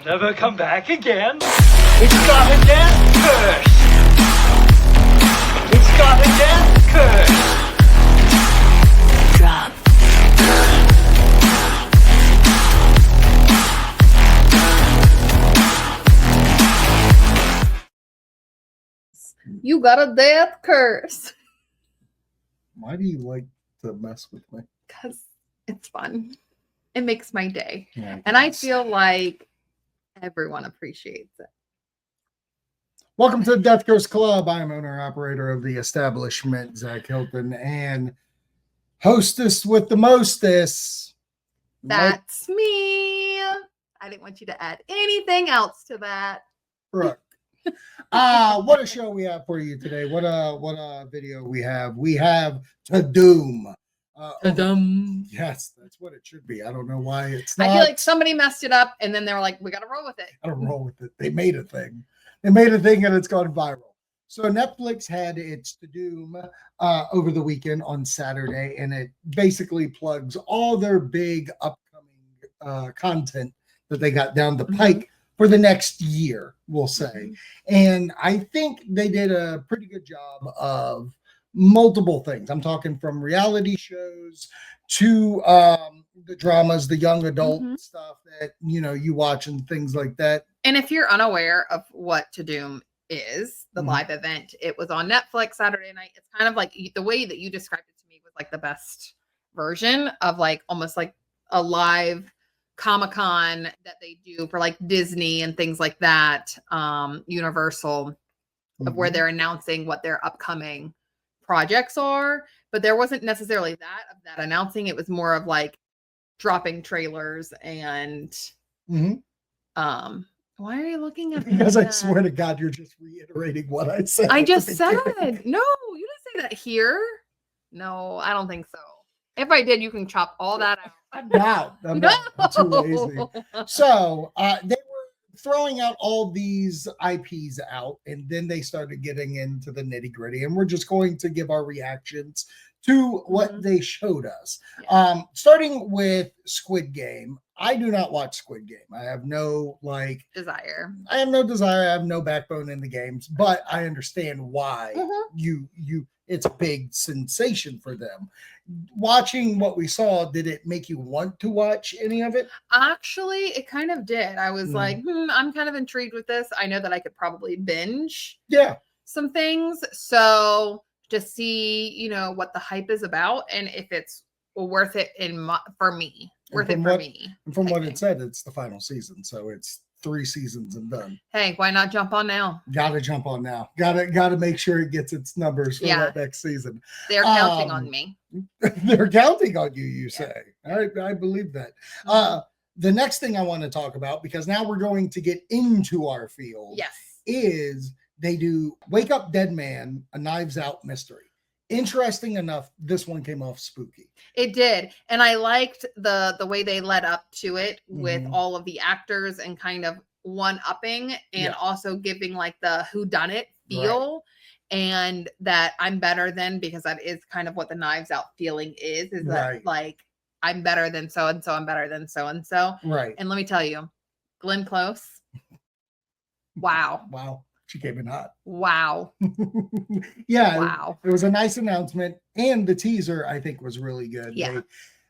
never come back again. It's gotta get cursed. It's gotta get cursed. Drop. You got a death curse. Why do you like to mess with me? Because it's fun. It makes my day. Yeah, and I feel like everyone appreciates it. Welcome to the Death Curse Club. I'm owner-operator of the establishment, Zach Hilton, and hostess with the mostess. That's me. I didn't want you to add anything else to that. Brooke. What a show we have for you today. What a video we have. We have Tudum. Tudum. Yes, that's what it should be. I don't know why it's not. I feel like somebody messed it up and then they were like, we got to roll with it. Gotta roll with it. They made a thing. They made a thing and it's gone viral. So Netflix had its Tudum over the weekend on Saturday, and it basically plugs all their big upcoming content that they got down the pike for the next year, we'll say. And I think they did a pretty good job of multiple things. I'm talking from reality shows to the dramas, the young adult stuff that, you know, you watch and things like that. And if you're unaware of what Tudum is, the live event, it was on Netflix Saturday night. It's kind of like the way that you described it to me was like the best version of like almost like a live Comic-Con that they do for like Disney and things like that, Universal, of where they're announcing what their upcoming projects are. But there wasn't necessarily that announcing. It was more of like dropping trailers and why are you looking at me? Because I swear to God, you're just reiterating what I said. I just said, no, you didn't say that here. No, I don't think so. If I did, you can chop all that out. I'm out. I'm too lazy. So they were throwing out all these IPs out, and then they started getting into the nitty gritty. And we're just going to give our reactions to what they showed us. Starting with Squid Game. I do not watch Squid Game. I have no desire. I have no desire. I have no backbone in the games, but I understand why it's a big sensation for them. Watching what we saw, did it make you want to watch any of it? Actually, it kind of did. I was like, I'm kind of intrigued with this. I know that I could probably binge some things. So to see, you know, what the hype is about and if it's worth it for me. And from what it said, it's the final season. So it's 3 seasons and done. Hey, why not jump on now? Gotta jump on now. Gotta make sure it gets its numbers for that next season. They're counting on me. They're counting on you, you say. I believe that. The next thing I want to talk about, because now we're going to get into our field, is they do Wake Up Dead Man, a Knives Out mystery. Interesting enough, this one came off spooky. It did. And I liked the way they led up to it with all of the actors and kind of one-upping and also giving like the whodunit feel and that I'm better than, because that is kind of what the Knives Out feeling is that like I'm better than so-and-so, I'm better than so-and-so. Right. And let me tell you, Glenn Close. Wow. Wow. She came in hot. Wow. Wow. It was a nice announcement. And the teaser, I think, was really good. Yeah.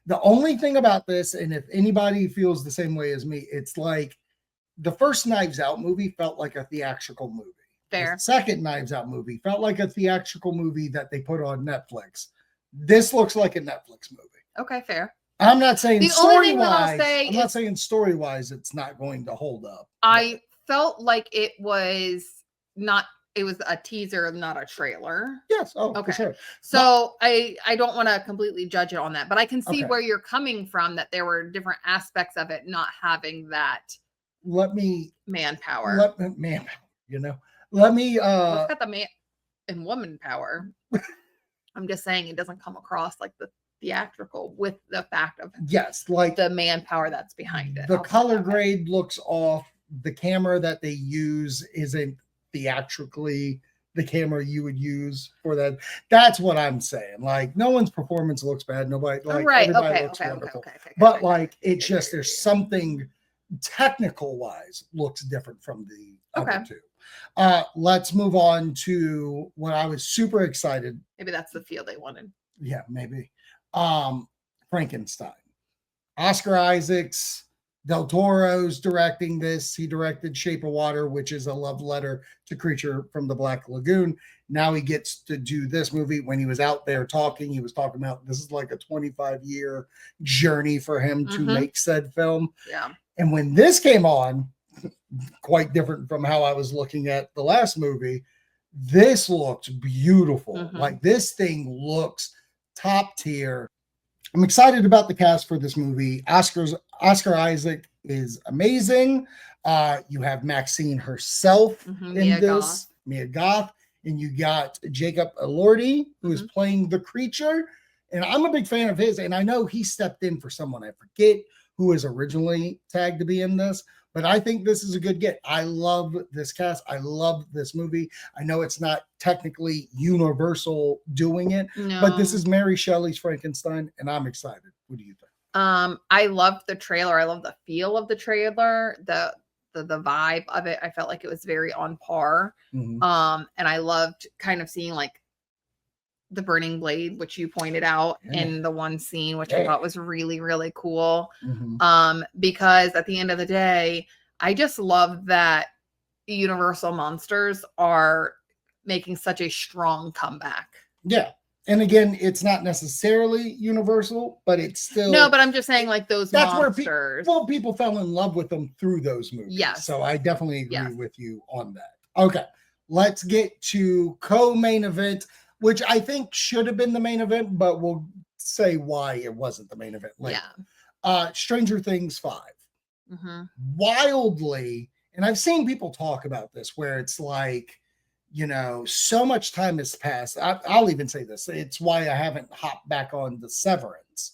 The only thing about this, and if anybody feels the same way as me, it's like the first Knives Out movie felt like a theatrical movie. Fair. The second Knives Out movie felt like a theatrical movie that they put on Netflix. This looks like a Netflix movie. Okay, fair. I'm not saying story-wise. I'm not saying story-wise it's not going to hold up. I felt like it was a teaser, not a trailer. Yes. Oh, okay. For sure. So I don't want to completely judge it on that, but I can see where you're coming from, that there were different aspects of it not having that manpower. You know, let me it's got the man and woman power. I'm just saying it doesn't come across like the theatrical with the fact of like the manpower that's behind it. The color grade looks off. The camera that they use isn't theatrically the camera you would use for that. That's what I'm saying. Like, no one's performance looks bad. Nobody, like, everybody looks wonderful. But like, it's just there's something technical wise looks different from the Okay. other two. Let's move on to what I was super excited. Maybe that's the feel they wanted. Yeah, maybe. Frankenstein. Oscar Isaacs, Del Toro's directing this. He directed Shape of Water, which is a love letter to Creature from the Black Lagoon. Now he gets to do this movie. When he was out there talking, he was talking about this is like a 25-year journey for him to make said film. Yeah. And when this came on, quite different from how I was looking at the last movie, this looked beautiful. Like this thing looks top tier. I'm excited about the cast for this movie. Oscar Isaac is amazing. You have Maxine herself in this, Mia Goth, and you got Jacob Elordi, who is playing the creature. And I'm a big fan of his, and I know he stepped in for someone, I forget who was originally tagged to be in this, but I think this is a good get. I love this cast. I love this movie. I know it's not technically Universal doing it, but this is Mary Shelley's Frankenstein, and I'm excited. What do you think? I loved the trailer. I love the feel of the trailer, the vibe of it. I felt like it was very on par. And I loved kind of seeing like the burning blade, which you pointed out in the one scene, which I thought was really, really cool. Because at the end of the day, I just love that Universal monsters are making such a strong comeback. Yeah. And again, it's not necessarily Universal, but it's still but I'm just saying, like those monsters. Where people fell in love with them through those movies. Yes. So I definitely agree with you on that. Okay, let's get to co-main event, which I think should have been the main event, but we'll say why it wasn't the main event later. Stranger Things 5. Wildly, and I've seen people talk about this where it's like, you know, so much time has passed. I'll even say this. It's why I haven't hopped back on the Severance.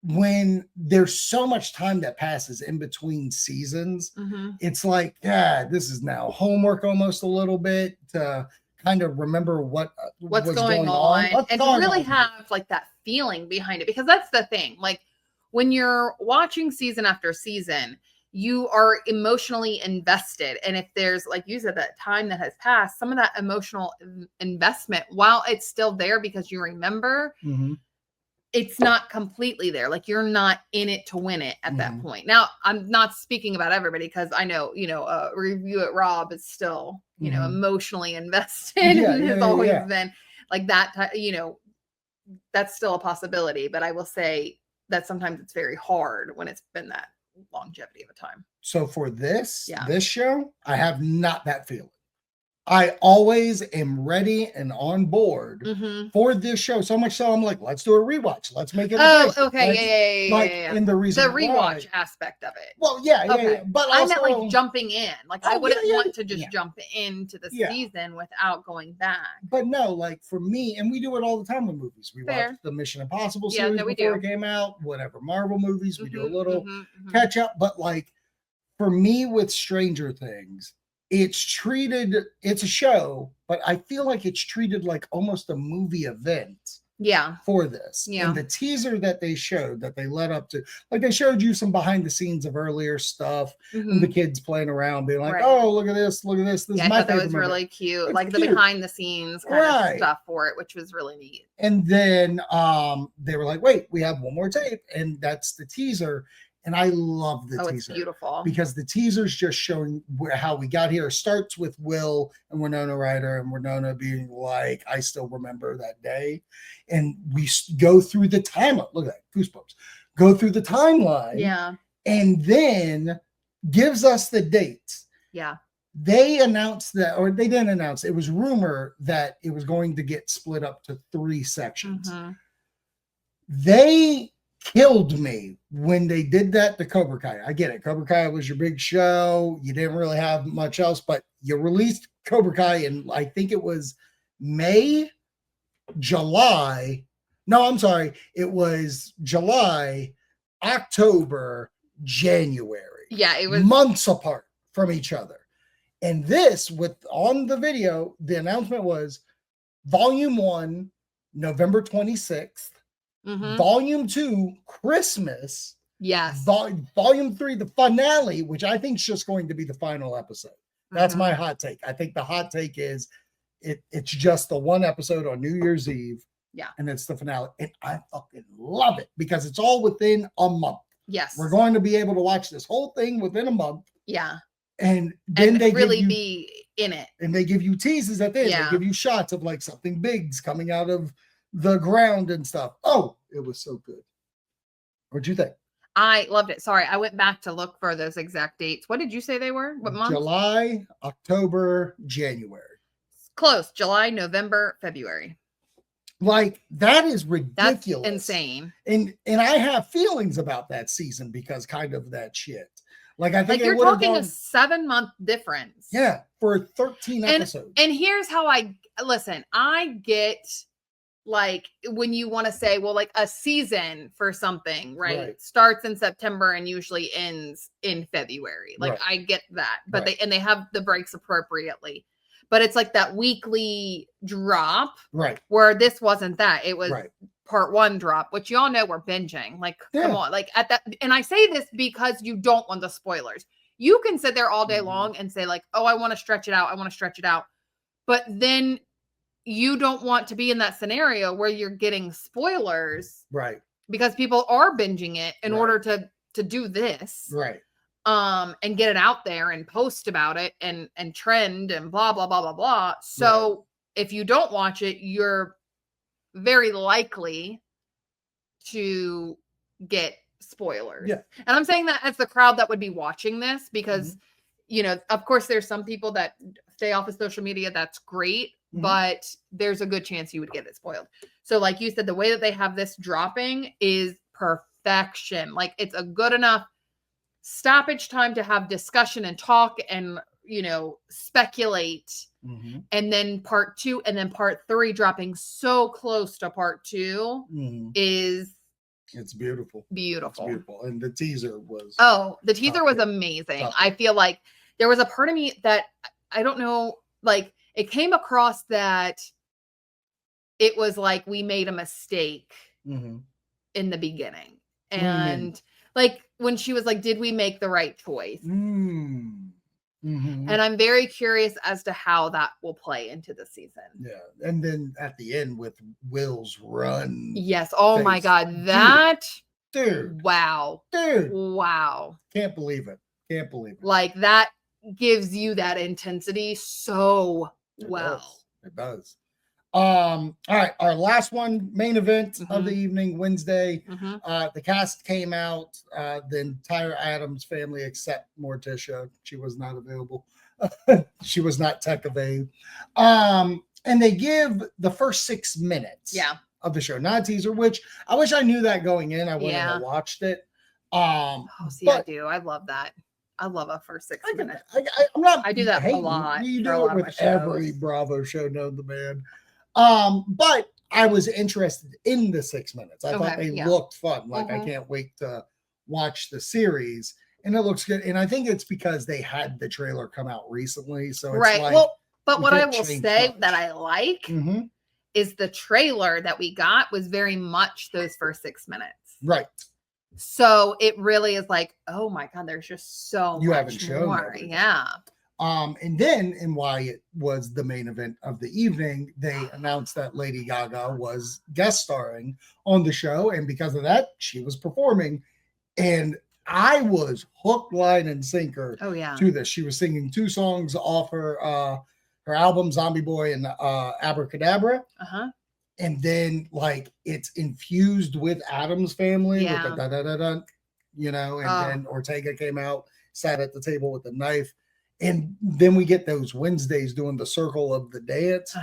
When there's so much time that passes in between seasons, it's like, this is now homework almost a little bit to kind of remember what's going on. And to really have like that feeling behind it, because that's the thing. Like when you're watching season after season, you are emotionally invested. And if there's, like you said, that time that has passed, some of that emotional investment, while it's still there because you remember, it's not completely there. Like you're not in it to win it at that point. Now, I'm not speaking about everybody because I know, Review It Rob is still, emotionally invested. It's always been like that, that's still a possibility. But I will say that sometimes it's very hard when it's been that longevity of a time. So for this show, I have not that feeling. I always am ready and on board for this show. So much so I'm like, let's do a rewatch. Let's make it. Okay. And the reason the rewatch aspect of it. Well, yeah. But I meant like jumping in. Like I wouldn't want to just jump into the season without going back. But no, like for me, and we do it all the time with movies. We watch the Mission Impossible series before it came out, whatever Marvel movies, we do a little catch up. But like for me with Stranger Things, it's a show, but I feel like it's treated like almost a movie event. For this. And the teaser that they showed, that they led up to, like they showed you some behind the scenes of earlier stuff, and the kids playing around, being like, oh, look at this. This is my favorite. That was really cute. It's like the behind the scenes kind of stuff for it, which was really neat. And then they were like, wait, we have one more tape, and that's the teaser. And I love the teaser. It's beautiful. Because the teaser's just showing how we got here. It starts with Will and Winona Ryder, and Winona being like, I still remember that day. And we go through the timeline. Look at that, goosebumps. Go through the timeline. And then gives us the dates. They announced that, or they didn't announce, it was rumor that it was going to get split up to 3 sections. They killed me when they did that to Cobra Kai. I get it. Cobra Kai was your big show. You didn't really have much else, but you released Cobra Kai in, I think it was July. No, I'm sorry. It was July, October, January. It was months apart from each other. And this, on the video, the announcement was Volume 1, November 26th. Volume 2, Christmas, Yes. Volume 3, the finale, which I think is just going to be the final episode. That's my hot take. I think the hot take is it's just the one episode on New Year's Eve. Yeah. And it's the finale. And I fucking love it because it's all within a month. Yes. We're going to be able to watch this whole thing within a month. Yeah. And then they really be in it. And they give you teases at the end. They give you shots of like something big's coming out of the ground and stuff. Oh, it was so good. What'd you think? I loved it. Sorry, I went back to look for those exact dates. What did you say they were? What month? July, October, January. Close. July, November, February. Like, that is ridiculous. That's insane. And I have feelings about that season because kind of that shit. Like, I think you're talking a 7-month difference. Yeah, for 13 episodes. And here's how I get, like, when you want to say, well, like a season for something, right? Starts in September and usually ends in February. Like, I get that. But they have the breaks appropriately. But it's like that weekly drop. Right. Where this wasn't that. It was part 1 drop, which y'all know we're binging. Like, come on. Like, at that, and I say this because you don't want the spoilers. You can sit there all day long and say, like, oh, I want to stretch it out. I want to stretch it out. But then you don't want to be in that scenario where you're getting spoilers. Right. Because people are binging it in order to do this. Right. And get it out there and post about it and trend and blah, blah, blah, blah, blah. So if you don't watch it, you're very likely to get spoilers. Yeah. And I'm saying that as the crowd that would be watching this because, you know, of course there's some people that stay off of social media. That's great. But there's a good chance you would get it spoiled. So like you said, the way that they have this dropping is perfection. Like, it's a good enough stoppage time to have discussion and talk and, you know, speculate. And then part 2 and then part 3 dropping so close to part 2 is it's beautiful. Beautiful. It's beautiful. And the teaser was the teaser was amazing. I feel like there was a part of me that I don't know, like, it came across that it was like we made a mistake in the beginning. And like when she was like, did we make the right choice? And I'm very curious as to how that will play into the season. Yeah. And then at the end with Will's run. Yes. Oh my God. That. Dude. Wow. Dude. Wow. Can't believe it. Can't believe it. Like, that gives you that intensity so well. It does. All right. Our last one, main event of the evening, Wednesday. The cast came out, the entire Addams family except Morticia. She was not available. She was not tech available. And they give the first 6 minutes of the show, not a teaser, which I wish I knew that going in. I wouldn't have watched it. I do. I love that. I love a first 6 minutes. I do that a lot. You do it with every Bravo show known to man. But I was interested in the 6 minutes. I thought they looked fun. Like, I can't wait to watch the series. And it looks good. And I think it's because they had the trailer come out recently. So it's like, well, but what I will say that I like is the trailer that we got was very much those first 6 minutes. Right. So it really is like, oh my God, there's just so you much haven't shown more. Everything. Yeah. And then, and why it was the main event of the evening, they announced that Lady Gaga was guest starring on the show. And because of that, she was performing. And I was hook, line, and sinker to this. She was singing 2 songs off her album, Zombie Boy and Abracadabra. And then, like, it's infused with Addams Family with the da-da-da-da, you know, and then Ortega came out, sat at the table with a knife. And then we get those Wednesdays doing the circle of the dance.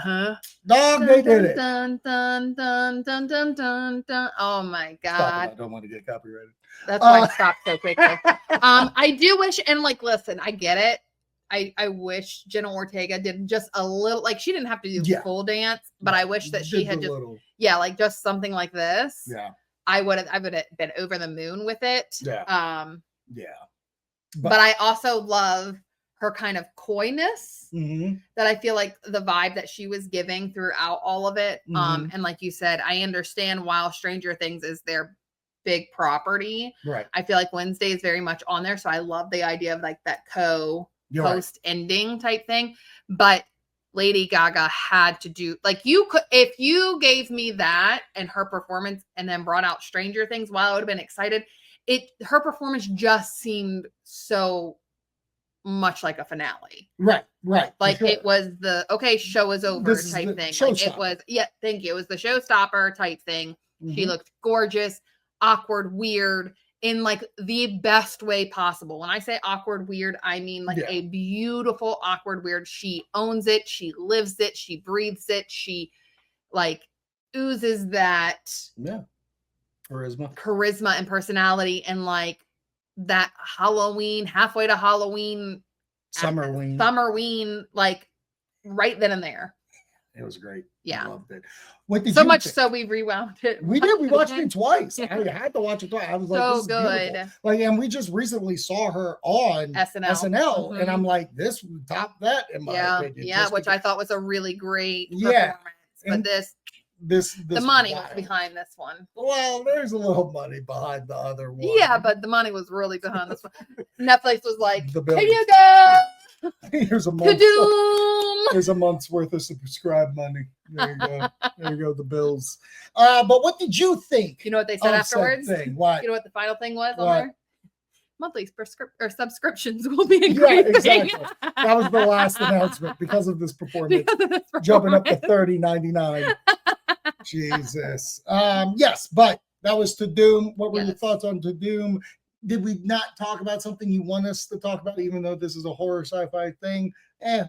Dog, they did it. Dun, dun, dun, dun, dun, dun, dun. Oh my God. Stop it. I don't want to get copyrighted. That's why I stopped so quickly. I do wish, and like, listen, I get it. I wish Jenna Ortega did just a little, like, she didn't have to do the full dance, but I wish that she had just, like just something like this. Yeah. I would have been over the moon with it. Yeah. But I also love her kind of coyness that I feel like the vibe that she was giving throughout all of it. And like you said, I understand while Stranger Things is their big property. Right. I feel like Wednesday is very much on there. So I love the idea of like that post ending type thing. But Lady Gaga had to do, like, you could, if you gave me that and her performance and then brought out Stranger Things, while I would have been excited, her performance just seemed so much like a finale. Right. Like it was the show is over type thing. Like it was, thank you. It was the showstopper type thing. She looked gorgeous, awkward, weird, in like the best way possible. When I say awkward, weird, I mean like a beautiful, awkward, weird. She owns it. She lives it. She breathes it. She like oozes that charisma and personality, and like that Halloween, halfway to Halloween, summerween, like right then and there. It was great. Yeah. I loved it. What did so you much think? So we rewound it. We did. We watched it twice. I had to watch it twice. I was like, so this is good. Beautiful. Like, and we just recently saw her on SNL, and I'm like, this would top that in my opinion. Yeah, which I thought was a really great performance. But this the money was behind this one. Well, there's a little money behind the other one. Yeah, but the money was really behind this one. Netflix was like, here you go. Here's a month. Tudum. Here's a month's worth of subscribe money. There you go. There you go. The bills. But what did you think? You know what they said afterwards? What? You know what the final thing was on there? Monthly subscriptions will be increasing. Yeah, exactly. That was the last announcement because of this performance. Jumping up to $30.99. Jesus. Yes, but that was Tudum. What were your thoughts on Tudum? Did we not talk about something you want us to talk about, even though this is a horror sci-fi thing?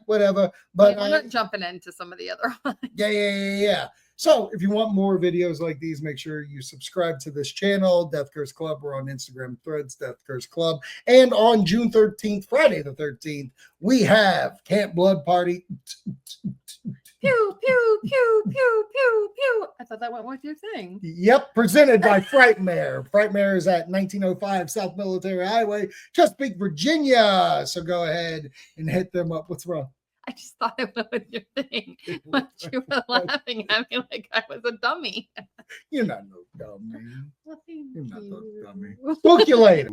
Whatever. But we're not jumping into some of the other ones. Yeah. So if you want more videos like these, make sure you subscribe to this channel, Death Curse Club. We're on Instagram Threads, Death Curse Club. And on June 13th, Friday the 13th, we have Camp Blood Party. Pew, pew, pew, pew, pew, pew. I thought that went with your thing. Yep, presented by Frightmare. Frightmare is at 1905 South Military Highway, Chesapeake, Virginia. So go ahead and hit them up. What's wrong? I just thought it went with your thing. But you were laughing at me like I was a dummy. You're not no dummy. Well, You're not no dummy. Book you later.